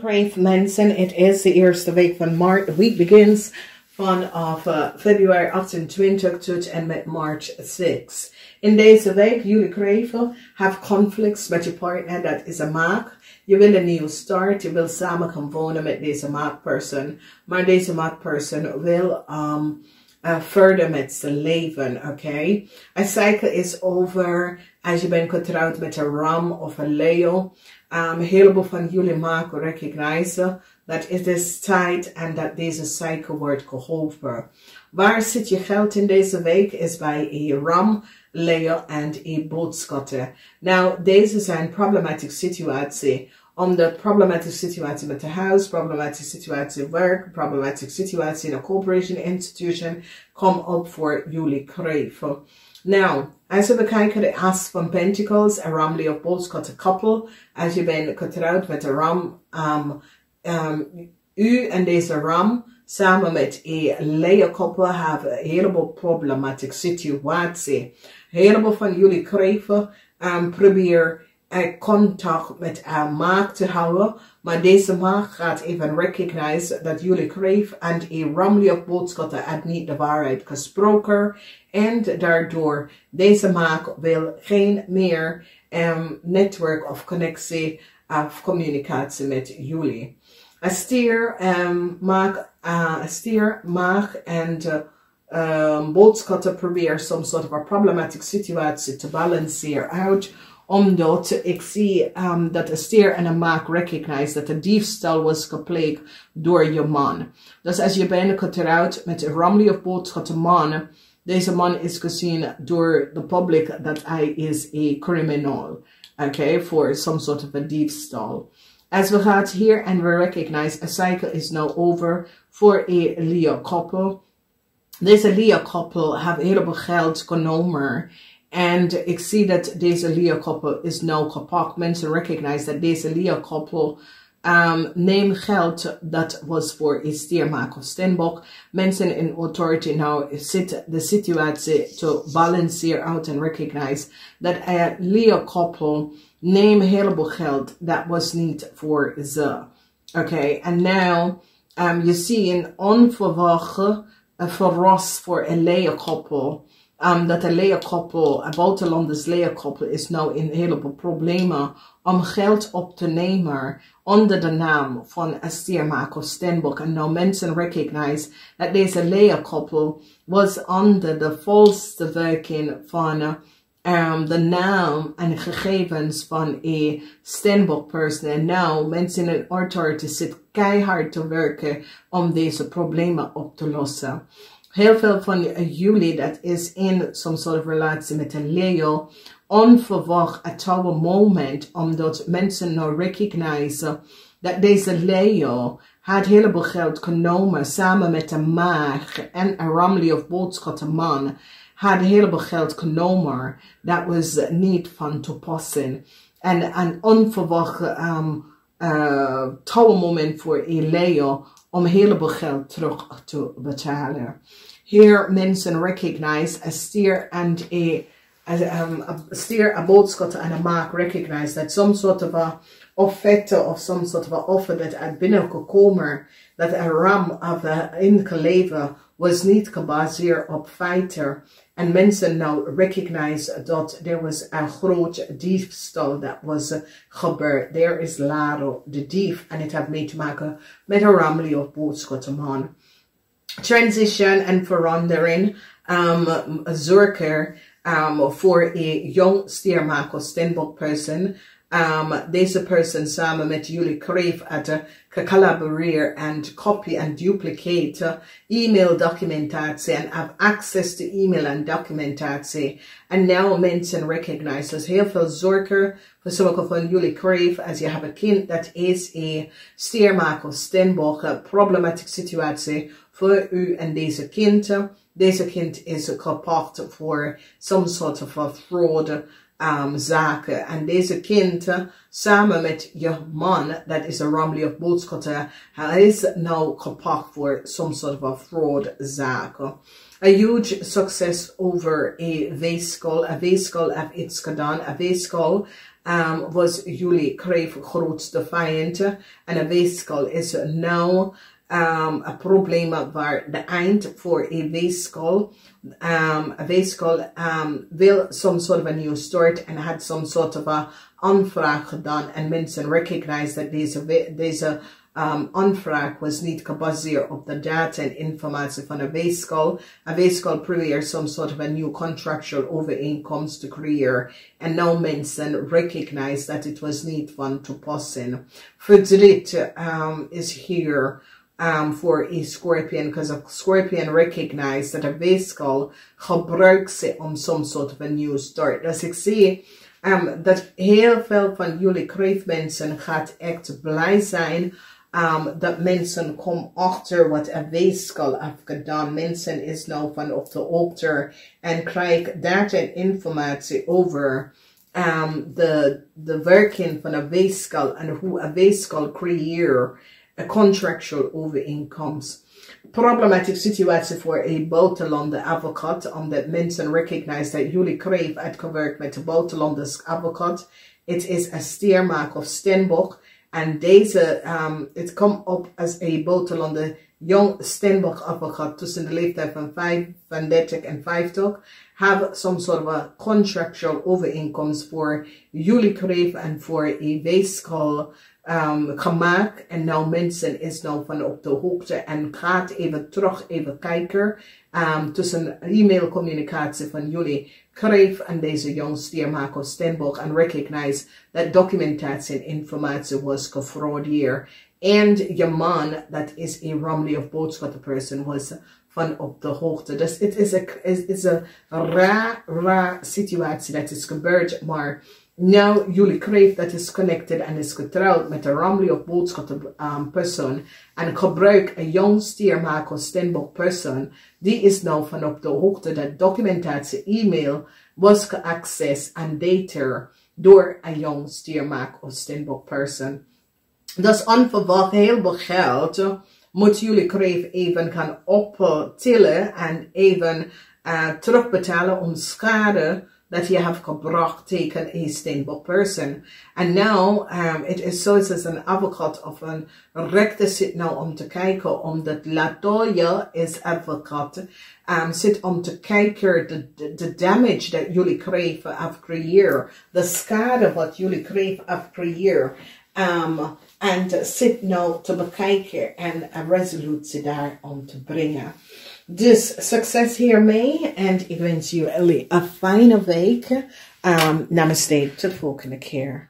KREEFT mensen, het is de eerste week van maart. De week begins vanaf februari 28 tot en met maart 6. In deze week, jullie KREEFT, have conflicts met je partner, dat is een maak. Je wil een nieuwe start, je wil samen gaan wonen met deze maakperson. Maar deze maakperson wil verder met zijn leven, oké? Een cycle is over als je bent getrouwd met een Ram of een Leo. Een heleboel van jullie maken recognizen dat het is tijd en dat deze cycle wordt geholpen. Waar zit je geld in deze week is bij een Ram, Leo en een boodschatten. Nou, deze zijn problematische situatie. Omdat problematische situatie met de huis, problematische situatie werk, problematische situatie in een corporation institution, kom op voor jullie KREEFT. Nou, als we bekijken de as van Pentacles, een Ram, Leo, boodschatten couple. Als je bent getrouwd met een Ram, u en deze Ram samen met een Leo couple hebben een heleboel problematische situatie. Een heleboel van jullie KREEFT probeer contact met een maag te houden, maar deze maag gaat even recognize dat jullie KREEFT en een Ram, Leo, boodschatten het niet de waarheid gesproken en daardoor deze maag wil geen meer netwerk of connectie of communicatie met jullie. Een stier, maag en boodschatten proberen soms soort van problematische situatie te balanceren uit. Omdat ik zie dat een stier en een maag recognize dat de diefstal was gepleegd door je man. Dus als je bent getrouwd met een Ram, Leo, boodschatten man, deze man is gezien door de public dat hij is een criminal. Oké, voor some sort of a diefstal. As we gaan hier en we recognize a cycle is now over voor een Leo couple. Deze Leo couple heeft een heleboel geld genomen. En ik zie dat deze Leo couple is nou gepakt. Mensen recognize dat deze Leo couple neemt geld dat was voor een stiermaak of steenbok. Mensen in authority nou zitten de situatie te balanceren uit en recognize dat een Leo couple neemt een heleboel geld dat was niet voor ze. Oké, en nou je ziet een onverwachte verras voor een Leo couple. Dat een Leo couple, een buitenlanders Leo couple, is nou in een heleboel problemen om geld op te nemen onder de naam van een stiermaak of steenbok. En nou mensen recognize dat deze Leo couple was onder de volste werking van de naam en gegevens van een steenbok person. En nou mensen in authority zitten keihard te werken om deze problemen op te lossen. Heel veel van jullie, dat is in some sort of relatie met een Leo, onverwacht het oude moment, omdat mensen nou recognize dat deze Leo had een heleboel geld genomen samen met een maag en een Ram, Leo, boodschatten man, had een heleboel geld genomen. Dat was niet van toepassing. En een onverwacht oude moment voor een Leo om een heleboel geld terug te betalen. Hier mensen recognize a stier and a stier, a boodschap en een maag recognize that some sort of a offerte of some sort of a offer dat had binnengekomen, dat een Ram of in leven was niet gebaseerd op feiten. En mensen nou recognize dat er was een groot diefstal dat was gebeurd. There is Laro, de dief, en het heeft mee te maken met een Ram, Leo, boodschappen man. Transition en verandering, zorgen voor een jong stiermaak of steenbok person. Deze person samen met jullie KREEFT uit collaboreren en copy en duplicate e-mail documentatie en have access to e-mail en documentatie. En nou mensen recognize dus heel veel zorgen voor sommige van jullie KREEFT als je hebt een kind dat is een stiermaak of steenbok, problematische situatie voor u en deze kind. Deze kind is gepakt voor some sort of a fraud zaken. En deze kind samen met je man, dat is een Ram, Leo, boodschappen, hij is nou gepakt voor some sort of a fraud zaken. A huge success over a weekschool heeft iets gedaan. A weekschool was jullie kreeg grootste vijand. En een weeskal is nou een probleem waar de eind voor een weeskal. A weeskal wil some sort of a new start and had some sort of a aanvraag gedaan. En mensen recognize dat deze aanvraag was niet gebaseerd op de data en informatie van een weeskal. Een weeskal probeert some sort of a new contractual overeenkomst te creëren. En nou mensen recognize that it was niet van toepassing. Verdriet is hier voor een Scorpion, because a Scorpion recognize that a weeskal gebruikt ze om some sort of a new start. Dus ik zie dat heel veel van jullie kreeftmensen gaat echt blij zijn. Dat mensen komen achter wat een weeskal heeft gedaan. Mensen is nou van op de hoogte en krijgen data en informatie over de werking van een weeskal en hoe een weeskal creëert een contractual overeenkomst. Problematische situatie voor een buitenlandse advocaat, omdat mensen recognize dat jullie kreeg uitgewerkt met een buitenlandse advocaat. Het is een steermaak of steenbok. En deze, het komt op als een buitenlandse jong steenbok advocaat tussen de leeftijd van 35 en 50. Have some sort of a contractual overeenkomst voor jullie kreeg en voor een weeskal gemaakt. En nou mensen is nou van op de hoogte en gaat even terug even kijken tussen e-mailcommunicatie van jullie kreeg en deze jong stiermaak of steenbok en recognize dat documentatie en informatie was gefraudeerd. En je man, dat is een Romney of boodschappenperson, was van op de hoogte. Dus het is een raar situatie dat is gebeurd, maar nou, jullie kreeg dat is connected en is getrouwd met een Romney of boodschappenpersoon en gebruik een jong stiermaak of steenbok persoon. Die is nou van op de hoogte dat documentatie e-mail was geaccessed en data door een jong stiermaak of steenbok persoon. Dus onverwacht heel veel geld moet jullie kreeg even gaan optillen en even terugbetalen om schade dat je hebt gebracht tegen een steenbok persoon. En nou, het is zoals als een advocaat of een rechter zit nou om te kijken, omdat Latoya is advocaat, zit om te kijken de damage dat jullie kreeg have creëerd, de schade wat jullie kreeg have creëerd. En zit nou te bekijken en een resolutie daar om te brengen. Dus succes hiermee en ik wens jullie een fijne week. Namaste, tot de volgende keer.